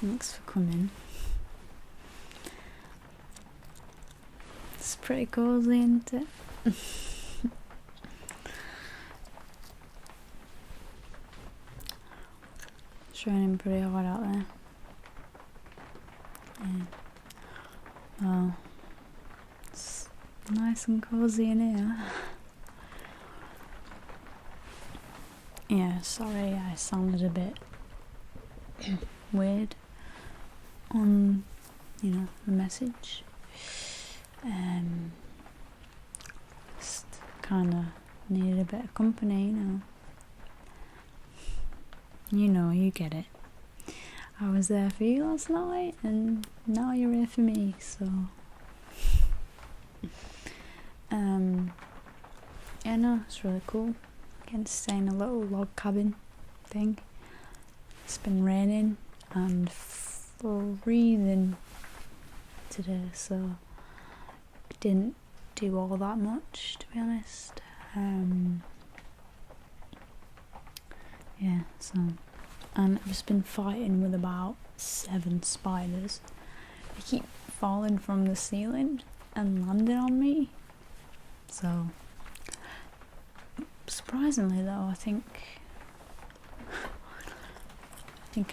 Thanks for coming. It's pretty cozy, isn't it? It's raining pretty hard out there. Yeah. Well, it's nice and cozy in here. Yeah, sorry I sounded a bit weird on, the message. Just kinda needed a bit of company, you get it. I was there for you last night, and now you're here for me, so... yeah, no, it's really cool. Getting to stay in a little log cabin thing. It's been raining and freezing today, so didn't do all that much, to be honest. And I've just been fighting with about 7 spiders. They keep falling from the ceiling and landing on me. So, surprisingly though, I think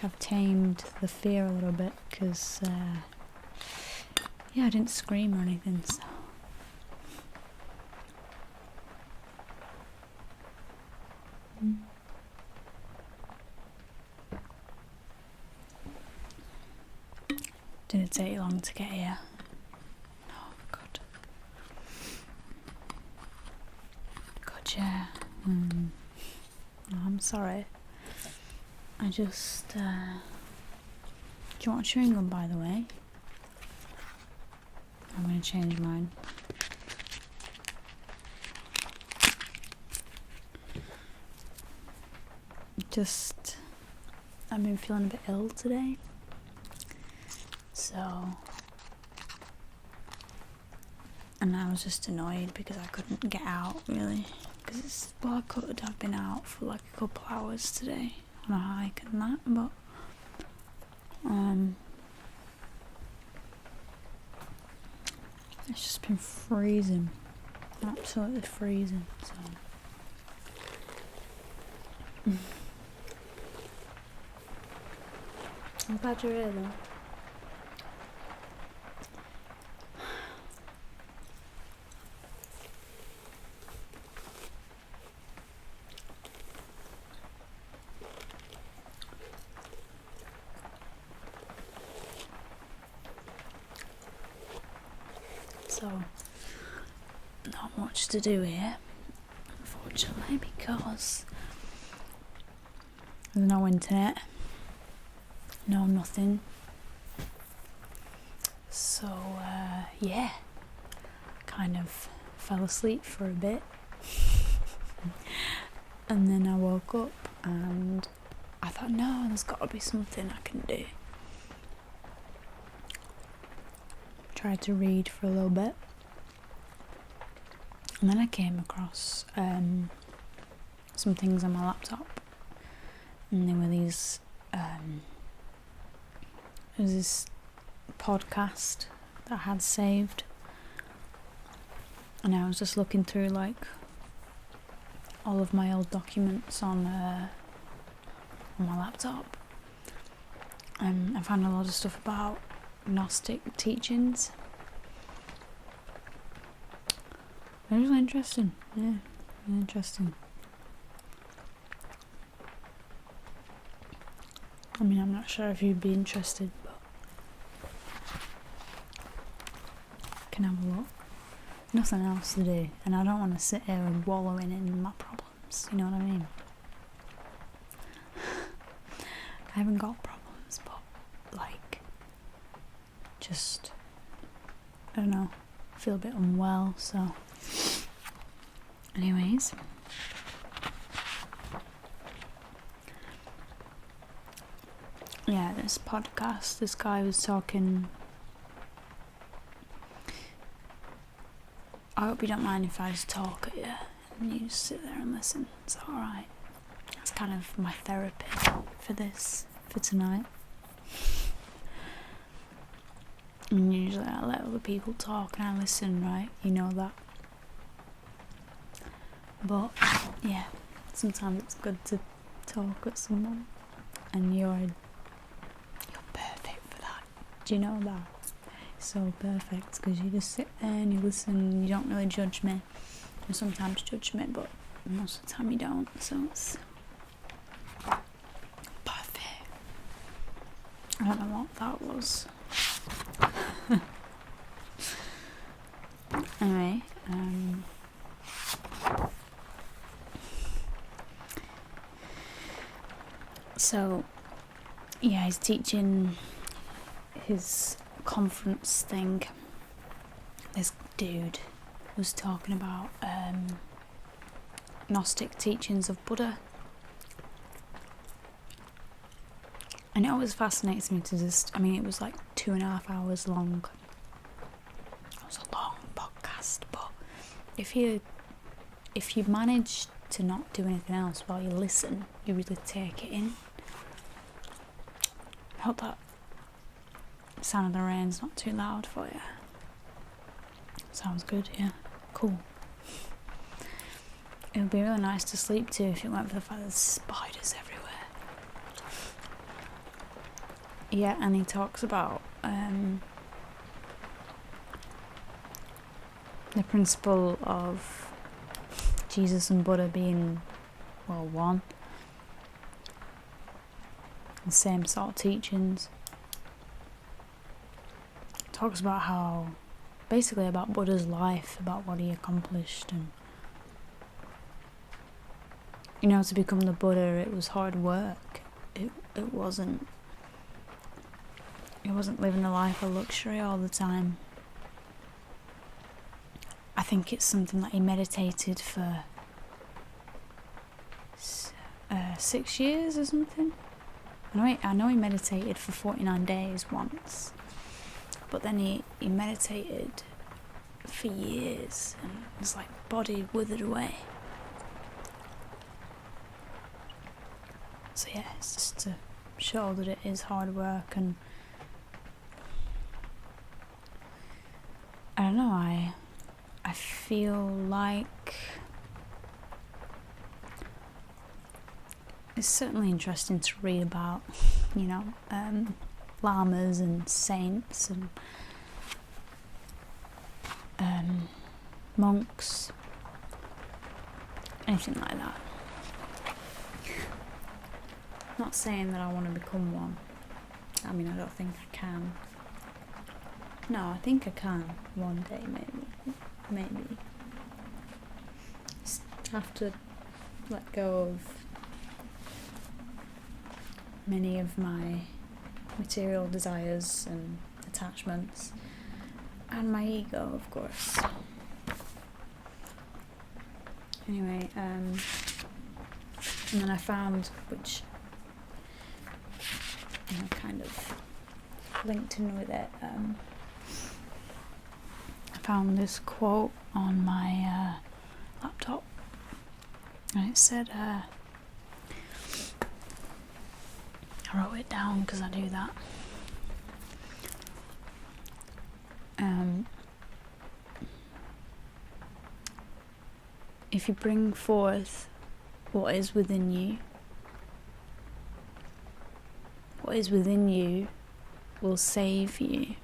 I've tamed the fear a little bit, because I didn't scream or anything, so... Didn't take long to get here. Oh god. God, yeah. No, I'm sorry. I just, do you want a chewing gum, by the way? I'm gonna change mine. I've been feeling a bit ill today. So, and I was just annoyed because I couldn't get out, really. Because I could have been out for like a couple hours today on a hike and that, but it's just been freezing, absolutely freezing. So I'm glad you're here though. So, not much to do here, unfortunately, because there's no internet, no nothing. So, kind of fell asleep for a bit. And then I woke up and I thought, no, there's got to be something I can do. Tried to read for a little bit, and then I came across some things on my laptop, and there were these there was this podcast that I had saved, and I was just looking through like all of my old documents on my laptop, and I found a lot of stuff about Gnostic teachings. It was really interesting, yeah, really interesting. I mean, I'm not sure if you'd be interested, but I can have a look. Nothing else to do, and I don't want to sit here and wallowing in my problems, you know what I mean? I haven't got problems, but like, just, I don't know, I feel a bit unwell, so anyways, yeah, this podcast, this guy was talking. I hope you don't mind if I just talk at you and you just sit there and listen. It's alright. That's kind of my therapy for tonight. And usually I let other people talk and I listen, right? You know that. But yeah, sometimes it's good to talk at someone, and you're perfect for that. Do you know that? So perfect, because you just sit there and you listen and you don't really judge me. You sometimes judge me, but most of the time you don't, so it's perfect. I don't know what that was. Anyway, so yeah, he's teaching his conference thing. This dude was talking about Gnostic teachings of Buddha, and it always fascinates me to just, I mean, it was like 2.5 hours long. It was a long podcast, but if you manage to not do anything else while you listen, you really take it in. I hope that sound of the rain's not too loud for you. Sounds good, yeah. Cool. It would be really nice to sleep to if it weren't for the fact there's spiders everywhere. Yeah, and he talks about the principle of Jesus and Buddha being, well, one. The same sort of teachings. Talks about how, basically about Buddha's life, about what he accomplished, and you know, to become the Buddha, it was hard work. It wasn't living a life of luxury all the time. I think it's something that he meditated for 6 years or something. I know he meditated for 49 days once, but then he meditated for years, and his like body withered away. So yeah, it's just to show that it is hard work, and I don't know, I feel like it's certainly interesting to read about, you know, lamas and saints and monks, anything like that. Not saying that I want to become one. I mean, I don't think I can. No, I think I can one day, maybe. Just have to let go of many of my material desires and attachments, and my ego, of course. Anyway, and then I found, which, you know, kind of linked in with it, I found this quote on my laptop, and it said, I wrote it down because I do that. If you bring forth what is within you, what is within you will save you.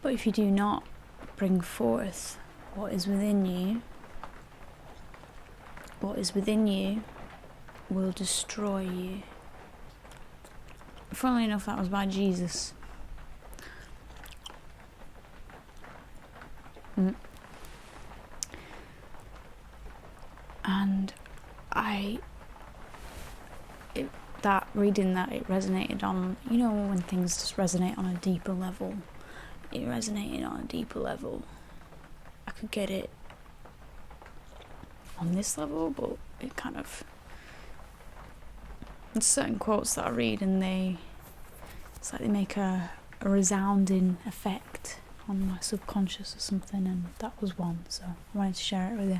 But if you do not bring forth what is within you, what is within you will destroy you. Funnily enough, that was by Jesus. And reading that, it resonated on, you know, when things just resonate on a deeper level. It resonated on a deeper level. I could get it on this level, but it kind of, there's certain quotes that I read and it's like they make a resounding effect on my subconscious or something, and that was one, so I wanted to share it with you.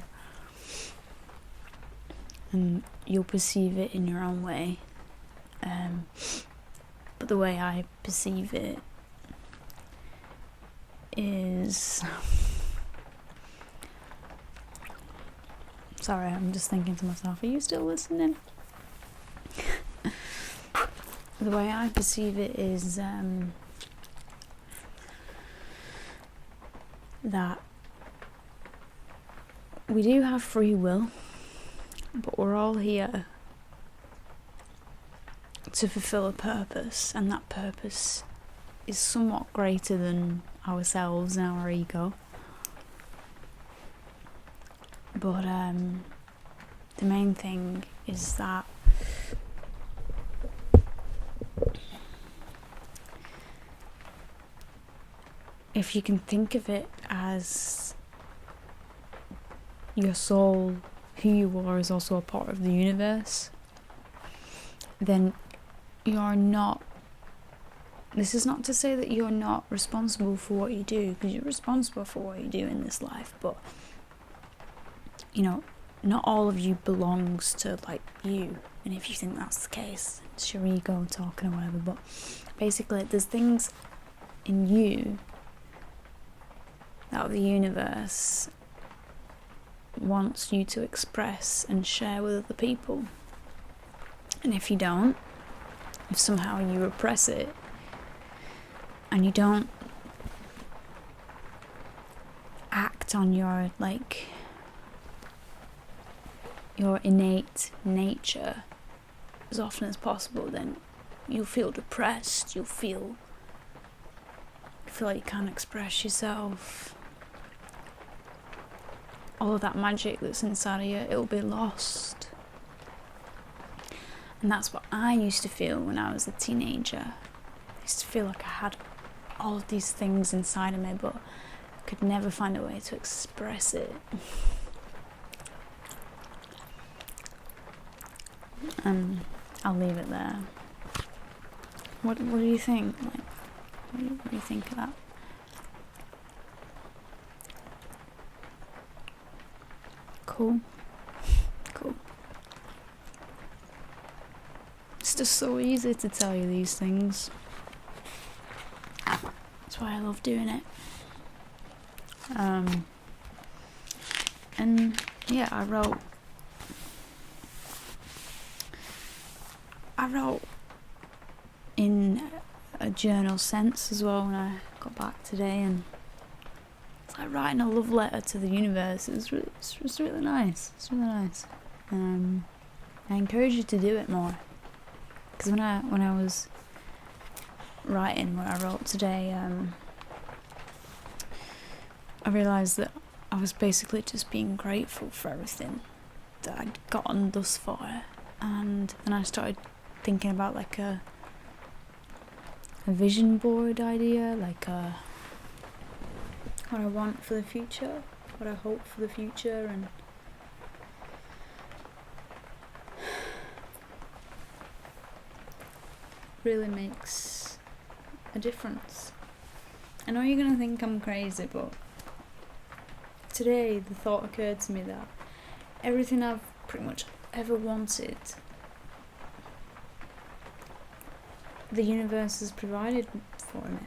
And you'll perceive it in your own way. but the way I perceive it is... Sorry, I'm just thinking to myself, are you still listening? The way I perceive it is that we do have free will, but we're all here to fulfill a purpose, and that purpose is somewhat greater than ourselves and our ego. But the main thing is that if you can think of it as your soul, who you are, is also a part of the universe, then you're not... This is not to say that you're not responsible for what you do, because you're responsible for what you do in this life, but you know, not all of you belongs to like you, and if you think that's the case, it's your ego talking or whatever. But basically there's things in you that the universe wants you to express and share with other people, and if you don't, if somehow you repress it and you don't act on your your innate nature as often as possible, then you'll feel depressed, you'll feel like you can't express yourself. All of that magic that's inside of you, it'll be lost. And that's what I used to feel when I was a teenager. I used to feel like I had all of these things inside of me, but I could never find a way to express it. I'll leave it there. What do you think? What do you think of that? Cool. It's just so easy to tell you these things. That's why I love doing it. And yeah, I wrote in a journal sense as well when I got back today, and it's like writing a love letter to the universe. It's really nice. It's really nice. I encourage you to do it more, because when I was writing what I wrote today, I realised that I was basically just being grateful for everything that I'd gotten thus far, and then I started thinking about like a vision board idea, like what I want for the future, what I hope for the future, and really makes a difference. I know you're gonna think I'm crazy, but today the thought occurred to me that everything I've pretty much ever wanted, the universe has provided for me.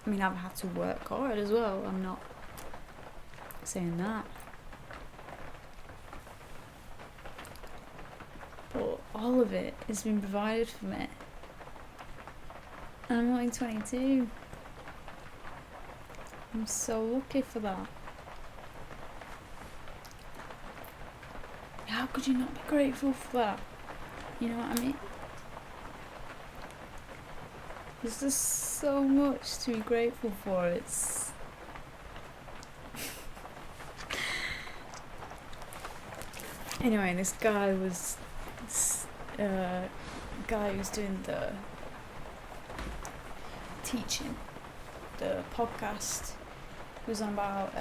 I mean, I've had to work hard as well, I'm not saying that, but all of it has been provided for me, and I'm only 22. I'm so lucky for that. How could you not be grateful for that? You know what I mean? There's just so much to be grateful for. It's anyway, this guy was guy who's doing the teaching, the podcast, was on about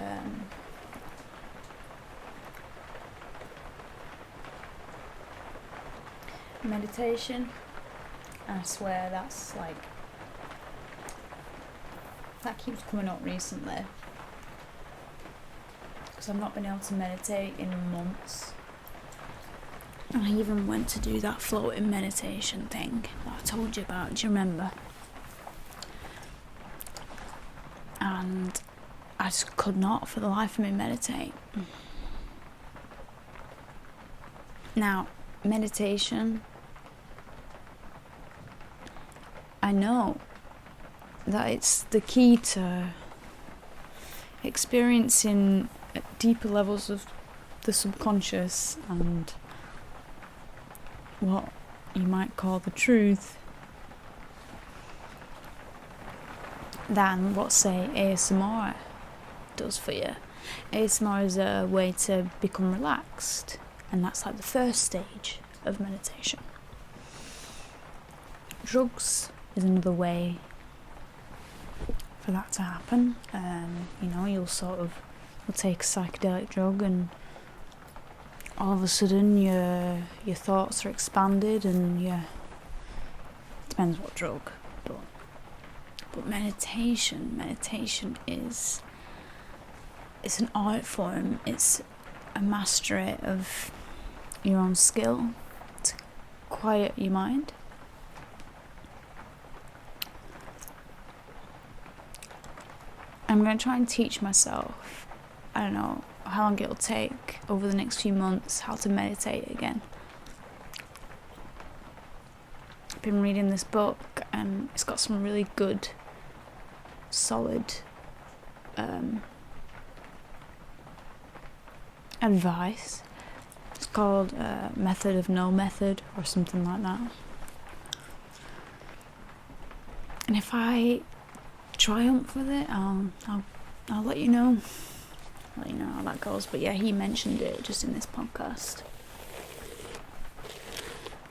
meditation. And I swear that's like, that keeps coming up recently, because I've not been able to meditate in months. I even went to do that floating meditation thing that I told you about, do you remember? And I just could not for the life of me meditate. Now, meditation, I know that it's the key to experiencing deeper levels of the subconscious and what you might call the truth than what, say, ASMR does for you. ASMR is a way to become relaxed, and that's like the first stage of meditation. Drugs is another way for that to happen. You'll take a psychedelic drug and all of a sudden your thoughts are expanded, and depends what drug, but meditation is, it's an art form. It's a mastery of your own skill to quiet your mind. I'm going to try and teach myself, I don't know how long it'll take over the next few months, how to meditate again. I've been reading this book and it's got some really good, solid advice. It's called Method of No Method or something like that. And if I triumph with it, I'll let you know. I'll let you know how that goes. But yeah, he mentioned it just in this podcast.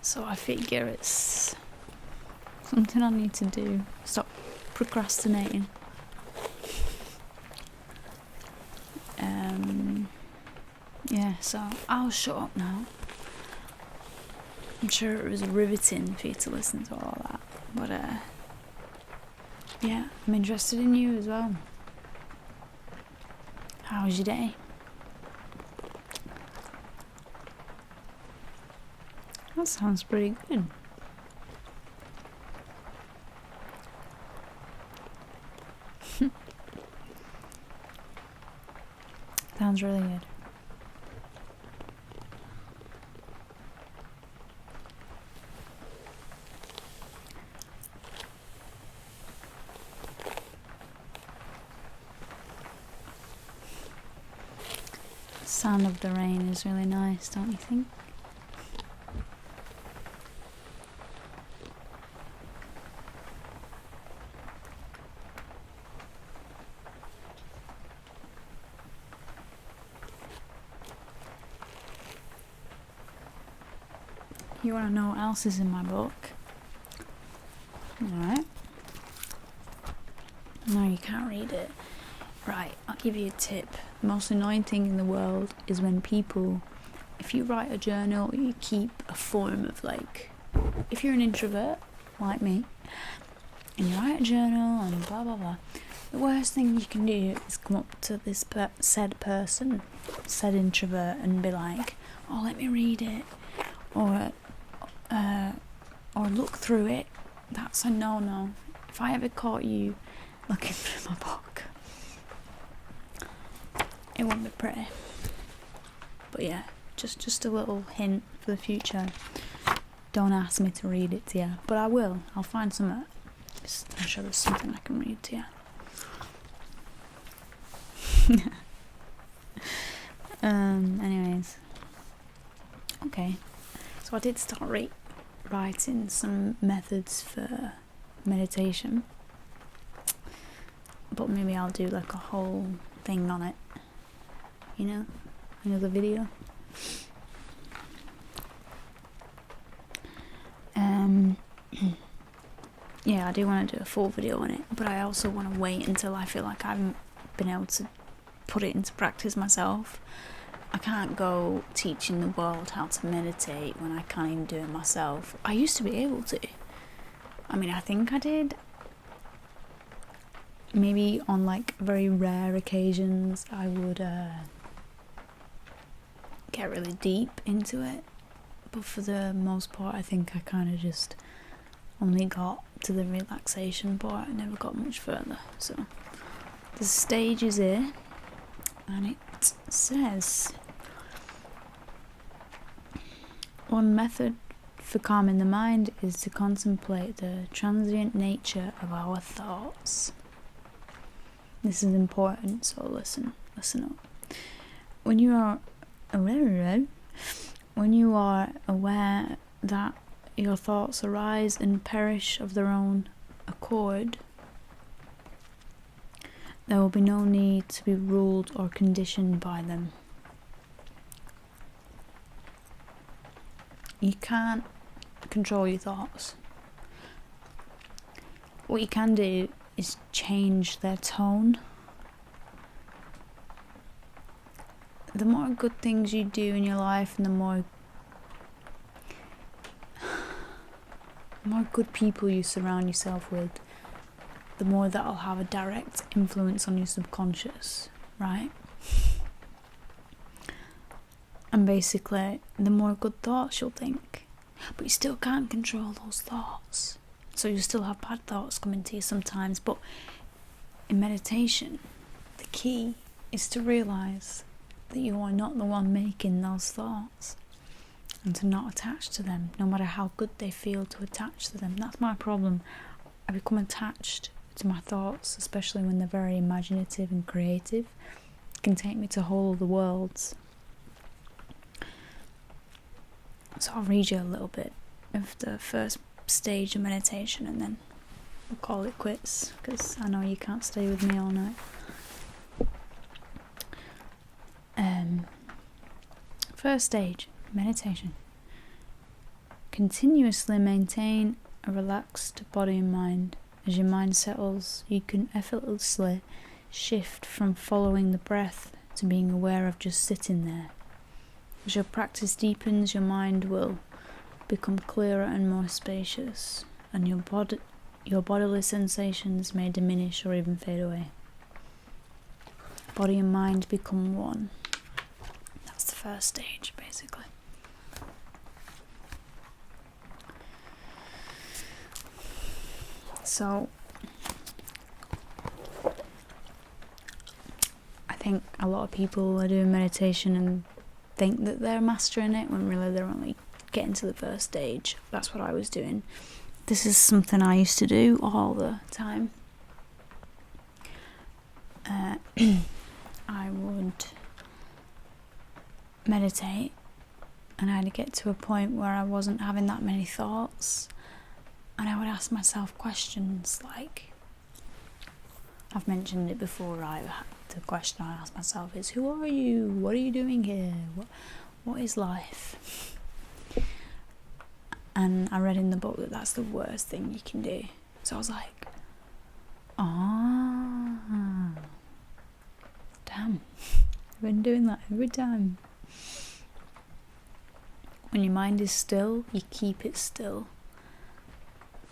So I figure it's something I need to do. Stop procrastinating. Yeah, so I'll shut up now. I'm sure it was riveting for you to listen to all that. But yeah, I'm interested in you as well. How was your day? That sounds pretty good. Sounds really good. The sound of the rain is really nice, don't you think? You want to know what else is in my book? Alright. No, you can't read it. Right, I'll give you a tip. The most annoying thing in the world is when people, if you write a journal, you keep a form of if you're an introvert, like me, and you write a journal and blah blah blah, the worst thing you can do is come up to this said person, said introvert, and be like, oh, let me read it, or look through it. That's a no-no. If I ever caught you looking through my book, it won't be pretty. But yeah, just a little hint for the future. Don't ask me to read it to you, but I will. I'll find something. I'm sure there's something I can read to you. Anyways. Okay. So I did start writing some methods for meditation, but maybe I'll do a whole thing on it, another video. Yeah, I do want to do a full video on it, but I also want to wait until I feel like I haven't been able to put it into practice myself. I can't go teaching the world how to meditate when I can't even do it myself. I used to be able to. I think I did. Maybe on very rare occasions I would get really deep into it. but for the most part I think I kind of just only got to the relaxation part. I never got much further. So the stage is here, and it says, one method for calming the mind is to contemplate the transient nature of our thoughts. This is important, so listen up. When you are aware that your thoughts arise and perish of their own accord, there will be no need to be ruled or conditioned by them. You can't control your thoughts. What you can do is change their tone. The more good things you do in your life, and the more good people you surround yourself with, the more that'll have a direct influence on your subconscious, right? And basically, the more good thoughts you'll think, but you still can't control those thoughts. So you still have bad thoughts coming to you sometimes, but in meditation, the key is to realise that you are not the one making those thoughts, and to not attach to them, no matter how good they feel to attach to them. That's my problem. I become attached to my thoughts, especially when they're very imaginative and creative. It can take me to whole other worlds. So I'll read you a little bit of the first stage of meditation, and then we'll call it quits, because I know you can't stay with me all night. First stage, meditation. Continuously maintain a relaxed body and mind. As your mind settles, you can effortlessly shift from following the breath to being aware of just sitting there. As your practice deepens, your mind will become clearer and more spacious, and your bodily sensations may diminish or even fade away. Body and mind become one. That's the first stage, basically. So I think a lot of people are doing meditation and think that they're mastering it, when really they're only getting to the first stage. That's what I was doing. This is something I used to do all the time. I would meditate, and I had to get to a point where I wasn't having that many thoughts, and I would ask myself questions like, I've mentioned it before, right? The question I ask myself is, who are you? What are you doing here? What is life? And I read in the book that that's the worst thing you can do. So I was like, damn, I've been doing that every time. When your mind is still, you keep it still,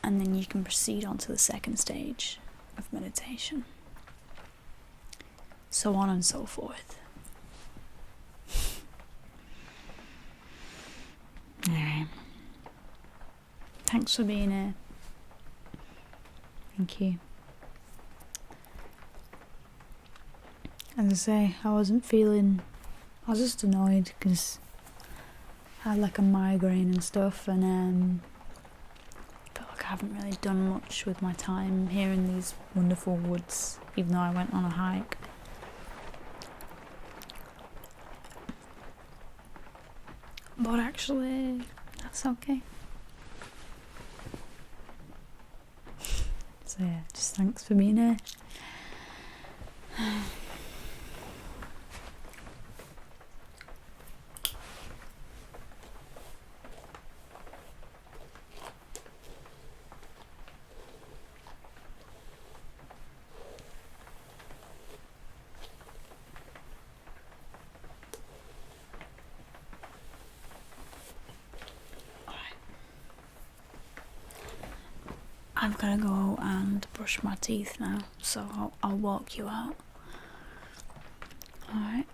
and then you can proceed on to the second stage of meditation. So on and so forth. Alright. Thanks for being here. Thank you. As I say, I was just annoyed because I had like a migraine and stuff, and felt like I haven't really done much with my time here in these wonderful woods, even though I went on a hike. But actually, that's okay. So yeah, just thanks for being here. I've got to go and brush my teeth now, so I'll walk you out. Alright.